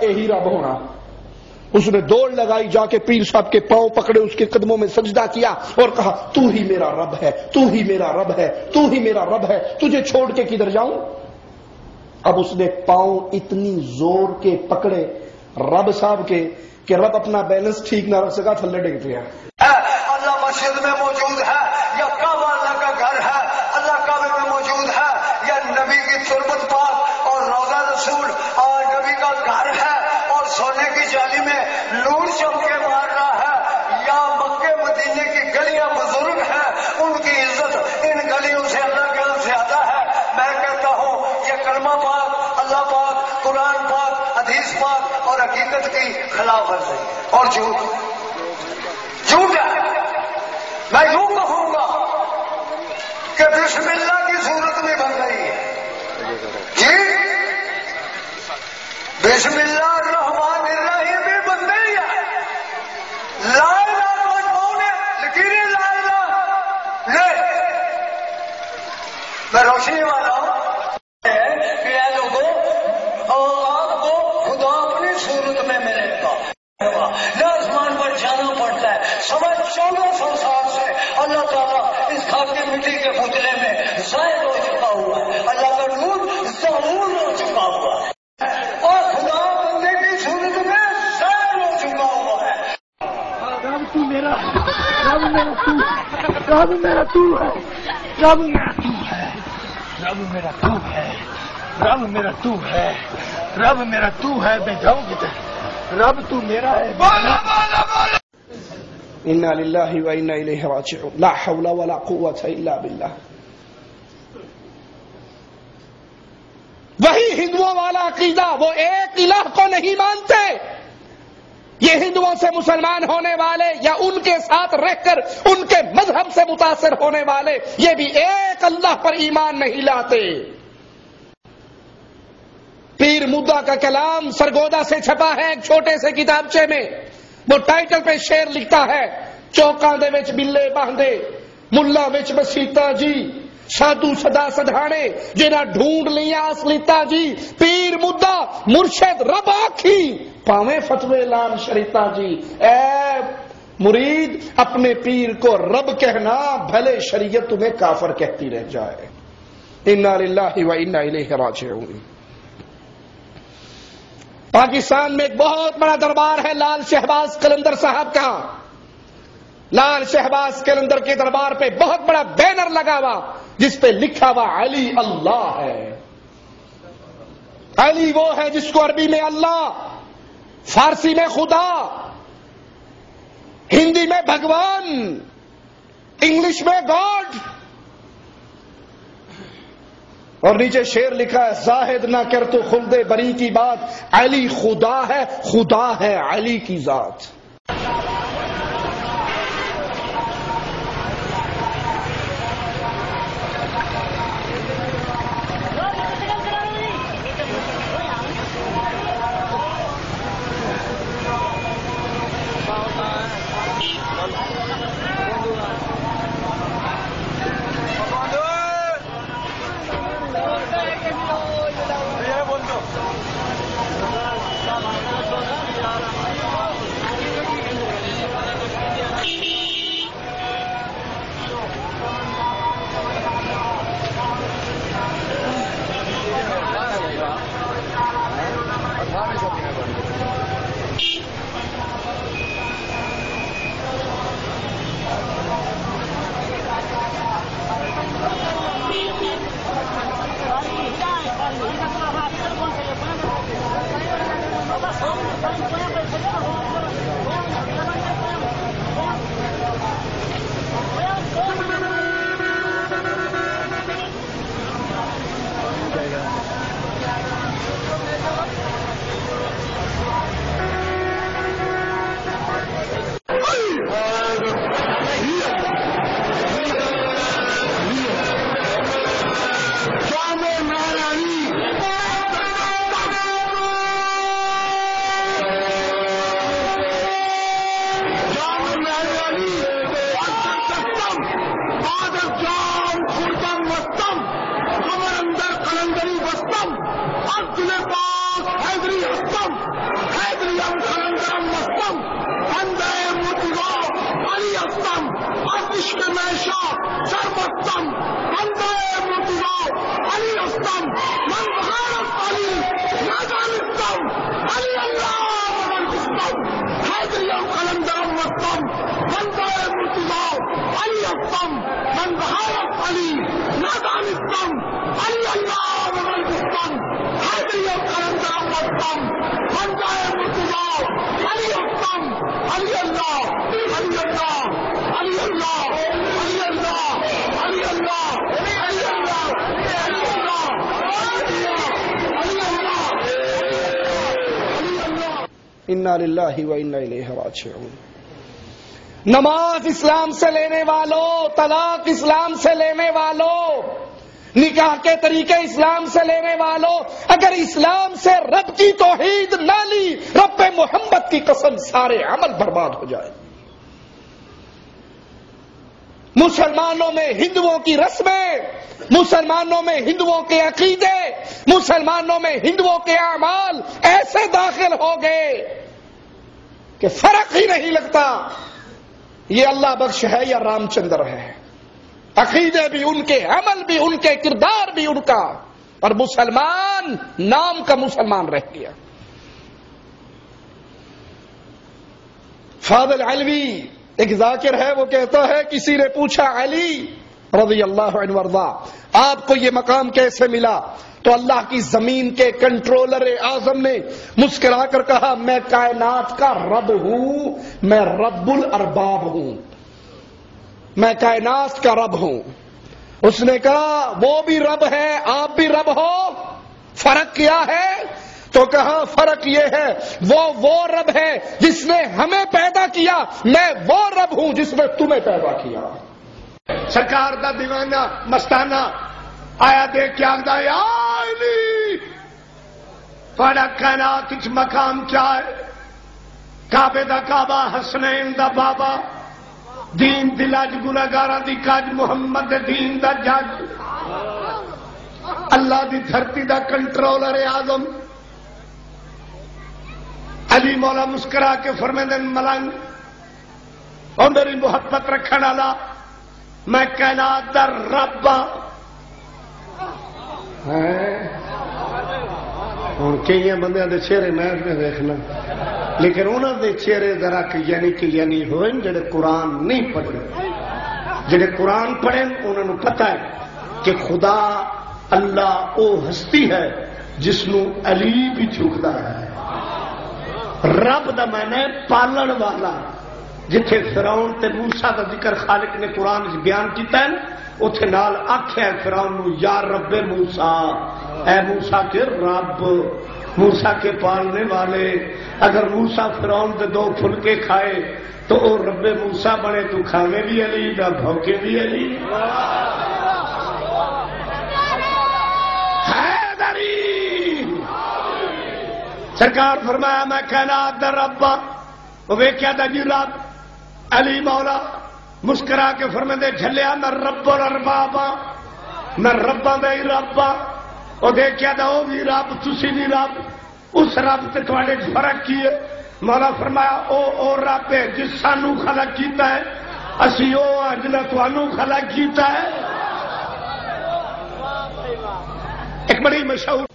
یہی رب ہونا. اس نے دوڑ لگائی, جا کے پیر صاحب کے پاؤں پکڑے, اس کے قدموں میں سجدہ کیا اور کہا تو ہی میرا رب ہے, تو ہی میرا رب ہے, تو ہی میرا رب ہے, تجھے چھوڑ کے کدھر جاؤں. اب اس نے پاؤں اتنی زور کے پکڑے رب صاحب کے کہ رب اپنا بیلنس ٹھیک نہ رکھ سکا, تھلے ڈگ پیا. اللہ مسجد میں موجود ہے یا کعبہ اللہ کا گھر ہے, اللہ کعبے میں موجود ہے یا نبی کی تربت پاک اور روضہ رسول اور نبی کا گھر ہے اور سونے کی جالی میں نور چمکے مار رہا ہے, یا مکے مدینے کی گلیاں بزرگ ہیں, ان کی عزت ان گلیوں سے اللہ کے یہاں زیادہ ہے. میں کہتا ہوں یہ کلمہ پاک, اللہ پاک, قرآن پاک, حدیث پاک اور حقیقت کی خلاف ورزی اور جھوٹ ہے. میں یوں کہوں گا کہ بسم اللہ کی صورت میں بن رہی ہے جی, بسم اللہ الرحمن الرحیم بھی بن رہی ہے. لا الہ مجموعہ نے لکیریں لا الہ لے, میں روشنی والا ہوں کہ اے لوگوں آپ کو خدا اپنی صورت میں ملے گا. نہ آسمان پر جانا پڑتا ہے, 1400 سال سے اللہ تعالیٰ اس خاکی مٹی کے پتلے میں ظاہر ہو چکا ہوا ہے, اللہ کا نور ظہور ہو چکا ہوا ہے اور خدا بندے کی صورت میں ظاہر ہو چکا ہوا ہے. رب تو میرا, رب میرا تو, رب میرا تو ہے, رب میرا تو ہے, رب میرا تو ہے, رب میرا تو ہے, رب میرا تو ہے. میں جاؤں کدھر, رب تو میرا ہے. انا للہ و انا الیہ راجعون, لا حول ولا قوة الا باللہ. وہی ہندوؤں والا عقیدہ, وہ ایک الہ کو نہیں مانتے. یہ ہندوؤں سے مسلمان ہونے والے یا ان کے ساتھ رہ کر ان کے مذہب سے متاثر ہونے والے, یہ بھی ایک اللہ پر ایمان نہیں لاتے. پیر مدعا کا کلام سرگودا سے چھپا ہے ایک چھوٹے سے کتابچے میں. وہ ٹائٹل پہ شعر لکھتا ہے, چوکاں دے وچ بلے باندھے, ملا وچ مسیتا جی, سادو سدا سدھانے جنہاں ڈھونڈ لیا اصلیتا جی, پیر مدعا مرشد رب آکھی پاویں فتوے لان شریتا جی. اے مرید اپنے پیر کو رب کہنا, بھلے شریعت تمہیں کافر کہتی رہ جائے. انا للہ و انا الیہ راجعون. پاکستان میں ایک بہت بڑا دربار ہے لال شہباز قلندر صاحب کا. لال شہباز قلندر کے دربار پہ بہت بڑا بینر لگا ہوا جس پہ لکھا ہوا علی اللہ ہے. علی وہ ہے جس کو عربی میں اللہ, فارسی میں خدا, ہندی میں بھگوان, انگلش میں گاڈ, اور نیچے شعر لکھا ہے زاہد نہ کر تو خلد بری کی بات, علی خدا ہے, خدا ہے علی کی ذات. علی اکبر، علی اللہ، علی اللہ، علی اللہ، علی اللہ، علی اللہ، علی اللہ، علی اللہ، انا للہ و انا الیہ راجعون۔ نماز اسلام سے لینے والوں، طلاق اسلام سے لینے والوں، نکاح کے طریقے اسلام سے لینے والوں، اگر اسلام سے رب کی توحید نہ لی، رب محمد کی قسم سارے عمل برباد ہو جائے۔ مسلمانوں میں ہندوؤں کی رسمیں، مسلمانوں میں ہندوؤں کے عقیدے، مسلمانوں میں ہندوؤں کے اعمال ایسے داخل ہو گئے کہ فرق ہی نہیں لگتا یہ اللہ بخش ہے یا رام چندر ہے۔ عقیدے بھی ان کے، عمل بھی ان کے، کردار بھی ان کا، اور مسلمان نام کا مسلمان رہ گیا۔ فاضل علوی ایک ذاکر ہے، وہ کہتا ہے کسی نے پوچھا علی رضی اللہ عنہ وارضا آپ کو یہ مقام کیسے ملا؟ تو اللہ کی زمین کے کنٹرولر اعظم نے مسکرا کر کہا میں کائنات کا رب ہوں، میں رب الارباب ہوں، میں کائنات کا رب ہوں۔ اس نے کہا وہ بھی رب ہے، آپ بھی رب ہو، فرق کیا ہے؟ تو کہا فرق یہ ہے وہ رب ہے جس نے ہمیں پیدا کیا، میں وہ رب ہوں جس نے تمہیں پیدا کیا۔ سرکار دا دیوانہ مستانہ آیا دیکھ کے آگدا یا علی تھوڑا کائنات وچ مقام کیا ہے؟ کعبے دا کعبہ، حسنین دا بابا، دین دلاج گناہگاراں دی کاج، محمد دے دین دا جج، اللہ دی دھرتی دا کنٹرولر اعظم۔ علی مولا مسکرا کے فرمیندے ملنگ اور میری محبت رکھن والا، میں کائنات دا رب ہاں۔ ہوں کئی بندے دے چہرے میں دیکھنا، لیکن انہوں دے چہرے ذرا یعنی ہوئے جڑے قرآن نہیں پڑھے۔ جڑے قرآن پڑھیں انہوں نے پتہ ہے کہ خدا اللہ او ہستی ہے جس نو علی بھی جھکتا ہے۔ رب دا معنی پالن والا۔ جتھے فرعون تے موسیٰ دا ذکر خالق نے قرآن بیان کیتا ہے، اتھے نال آکھیا فرعون نو یا رب موسیٰ، اے موسیٰ کے رب، موسیٰ کے پالنے والے۔ اگر موسیٰ فرعون دے دو پھلکے کھائے تو او رب موسیٰ بنے، تو کھاوے بھی علی دا بھوکے بھی علی۔ حیدری سرکار فرمایا میں کائنات دا رب ہاں۔ وہ ویکھیا دا جی رب علی مولا مسکرا کے فرمیندے جھلیا میں رب الارباب ہاں، میں رباں دا ہی رب ہاں۔ وہ دیکھیا دا وہ بھی رب، تسی بھی رب، اس رب تے تواڈے فرق کی ہے؟ مولا فرمایا او رب ہے جس سانو خلق کیتا ہے، اسی او جنہیں تانوں خلق کیتا ہے۔ ایک بڑی مشہور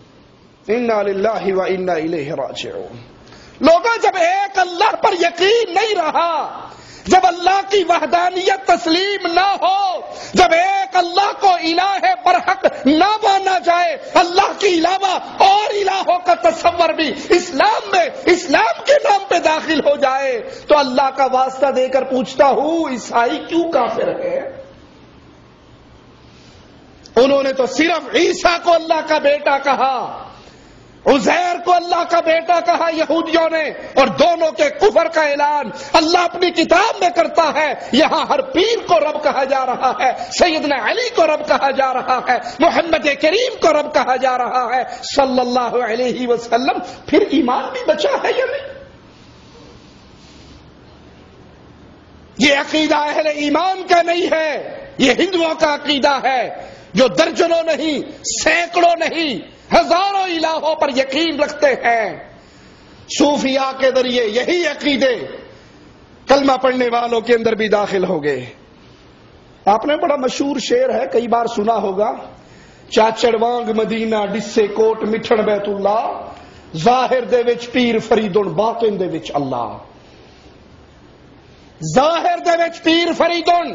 انا للہ و انا الیہ راجعون۔ لوگوں جب ایک اللہ پر یقین نہیں رہا، جب اللہ کی وحدانیت تسلیم نہ ہو، جب ایک اللہ کو الہ برحق نہ مانا جائے، اللہ کے علاوہ اور الہوں کا تصور بھی اسلام میں اسلام کے نام پہ داخل ہو جائے، تو اللہ کا واسطہ دے کر پوچھتا ہوں عیسائی کیوں کافر ہے؟ انہوں نے تو صرف عیسیٰ کو اللہ کا بیٹا کہا، عزیر کو اللہ کا بیٹا کہا یہودیوں نے، اور دونوں کے کفر کا اعلان اللہ اپنی کتاب میں کرتا ہے۔ یہاں ہر پیر کو رب کہا جا رہا ہے، سیدنا علی کو رب کہا جا رہا ہے، محمد کریم کو رب کہا جا رہا ہے صلی اللہ علیہ وسلم۔ پھر ایمان بھی بچا ہے یا نہیں؟ یہ عقیدہ اہل ایمان کا نہیں ہے، یہ ہندوؤں کا عقیدہ ہے جو درجنوں نہیں، سینکڑوں نہیں، ہزاروں الہوں پر یقین رکھتے ہیں۔ صوفیاء کے ذریعے یہی عقیدے کلمہ پڑھنے والوں کے اندر بھی داخل ہو گئے۔ آپ نے بڑا مشہور شعر ہے، کئی بار سنا ہوگا، چاچڑ وانگ مدینہ ڈسے کوٹ مٹھڑ بیت اللہ، ظاہر دے وچ پیر فریدن باطن دے وچ اللہ۔ ظاہر دے وچ پیر فریدن،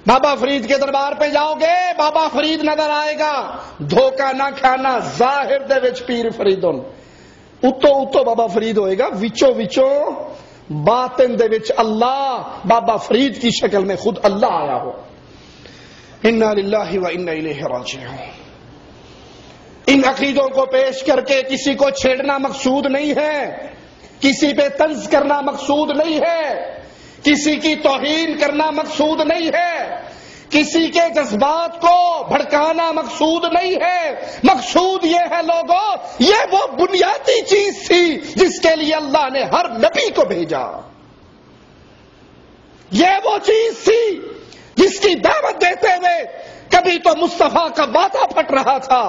بابا فرید کے دربار پہ جاؤ گے بابا فرید نظر آئے گا، دھوکہ نہ کھانا، ظاہر دے وچ پیر فریدن۔ اتو بابا فرید ہوئے گا، وچوں باطن دے وچ اللہ بابا فرید کی شکل میں خود اللہ آیا ہو. انا للہ و انا الیہ راجعون. ان عقیدوں کو پیش کر کے کسی کو چھیڑنا مقصود نہیں ہے، کسی پہ طنز کرنا مقصود نہیں ہے، کسی کی توہین کرنا مقصود نہیں ہے، کسی کے جذبات کو بھڑکانا مقصود نہیں ہے. مقصود یہ ہے لوگوں، یہ وہ بنیادی چیز تھی جس کے لیے اللہ نے ہر نبی کو بھیجا. یہ وہ چیز تھی جس کی دعوت دیتے ہوئے کبھی تو مصطفیٰ کا باتہ پھٹ رہا تھا،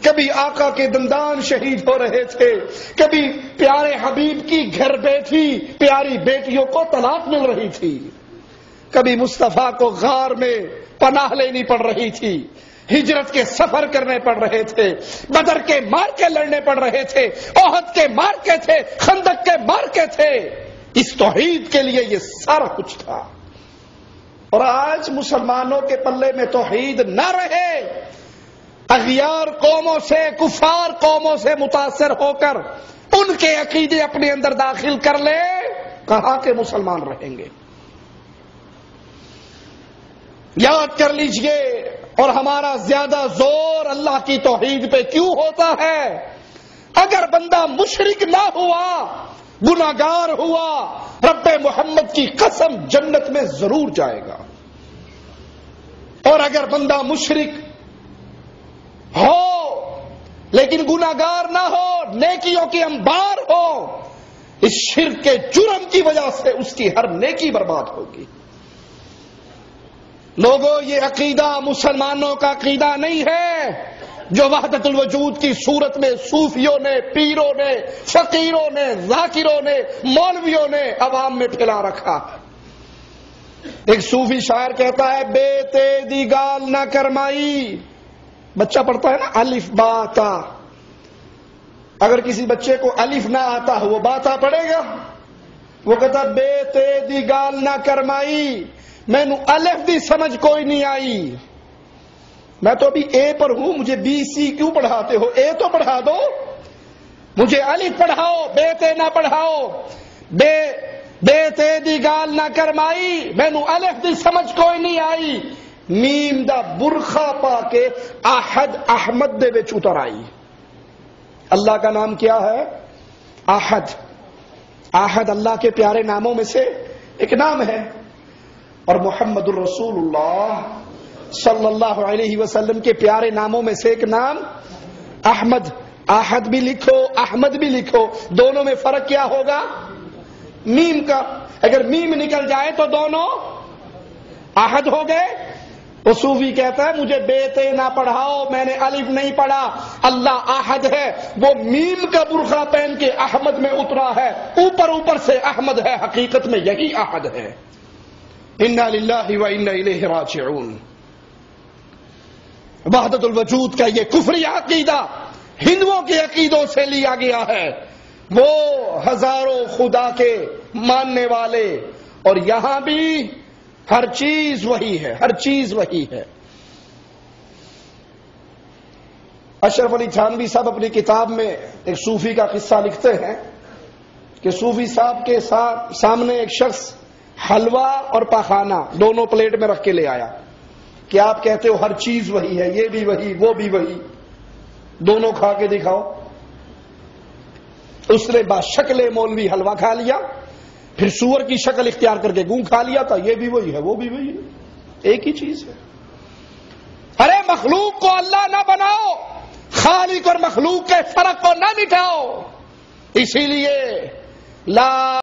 کبھی آقا کے دندان شہید ہو رہے تھے، کبھی پیارے حبیب کی گھر بیٹھی پیاری بیٹیوں کو طلاق مل رہی تھی، کبھی مصطفیٰ کو غار میں پناہ لینی پڑ رہی تھی، ہجرت کے سفر کرنے پڑ رہے تھے، بدر کے مارکے لڑنے پڑ رہے تھے، احد کے مارکے تھے، خندق کے مارکے تھے. اس توحید کے لیے یہ سارا کچھ تھا. اور آج مسلمانوں کے پلے میں توحید نہ رہے، اغیار قوموں سے، کفار قوموں سے متاثر ہو کر ان کے عقیدے اپنے اندر داخل کر لے، کہاں کے مسلمان رہیں گے؟ یاد کر لیجئے. اور ہمارا زیادہ زور اللہ کی توحید پہ کیوں ہوتا ہے؟ اگر بندہ مشرک نہ ہوا، گناہگار ہوا، رب محمد کی قسم جنت میں ضرور جائے گا. اور اگر بندہ مشرک ہو لیکن گناہگار نہ ہو، نیکیوں کی انبار ہو، اس شرک کے جرم کی وجہ سے اس کی ہر نیکی برباد ہوگی. لوگوں، یہ عقیدہ مسلمانوں کا عقیدہ نہیں ہے جو وحدت الوجود کی صورت میں صوفیوں نے، پیروں نے، فقیروں نے، ذاکروں نے، مولویوں نے عوام میں پھیلا رکھا. ایک صوفی شاعر کہتا ہے، بے تیدی گال نہ کرمائی. بچہ پڑھتا ہے نا الف با تا، اگر کسی بچے کو الف نہ آتا ہو وہ باتا پڑھے گا؟ وہ کہتا بے تیدی گال نہ کرمائی، میں نو الف دی سمجھ کوئی نہیں آئی، میں تو ابھی اے پر ہوں، مجھے بی سی کیوں پڑھاتے ہو؟ اے تو پڑھا دو، مجھے الف پڑھاؤ، بے تے نہ پڑھاؤ. بے تے دی گال نہ کرمائی، میں نو الف دی سمجھ کوئی نہیں آئی، میم دا برخا پا کے احد احمد دے وچ اتر آئی. اللہ کا نام کیا ہے؟ احد. احد اللہ کے پیارے ناموں میں سے ایک نام ہے. اور محمد الرسول اللہ صلی اللہ علیہ وسلم کے پیارے ناموں میں سے ایک نام احمد. احد بھی لکھو، احمد بھی لکھو، دونوں میں فرق کیا ہوگا؟ میم کا. اگر میم نکل جائے تو دونوں احد ہو گئے. وہ صوفی کہتا ہے مجھے بے تے نہ پڑھاؤ، میں نے الف نہیں پڑھا، اللہ احد ہے، وہ میم کا برقع پہن کے احمد میں اترا ہے، اوپر سے احمد ہے، حقیقت میں یہی احد ہے. انا للہ و انا الیہ راجعون. وحدت الوجود کا یہ کفری عقیدہ ہندوؤں کے عقیدوں سے لیا گیا ہے، وہ ہزاروں خدا کے ماننے والے، اور یہاں بھی ہر چیز وہی ہے، ہر چیز وہی ہے. اشرف علی تھانوی صاحب اپنی کتاب میں ایک صوفی کا قصہ لکھتے ہیں کہ صوفی صاحب کے سامنے ایک شخص حلوہ اور پاخانہ دونوں پلیٹ میں رکھ کے لے آیا کہ آپ کہتے ہو ہر چیز وہی ہے، یہ بھی وہی، وہ بھی وہی، دونوں کھا کے دکھاؤ. اس نے باشکل مولوی حلوہ کھا لیا، پھر سور کی شکل اختیار کر کے گوں کھا لیا تھا، یہ بھی وہی ہے، وہ بھی وہی ہے، ایک ہی چیز ہے. ارے مخلوق کو اللہ نہ بناؤ، خالق اور مخلوق کے فرق کو نہ مٹاؤ. اسی لیے لا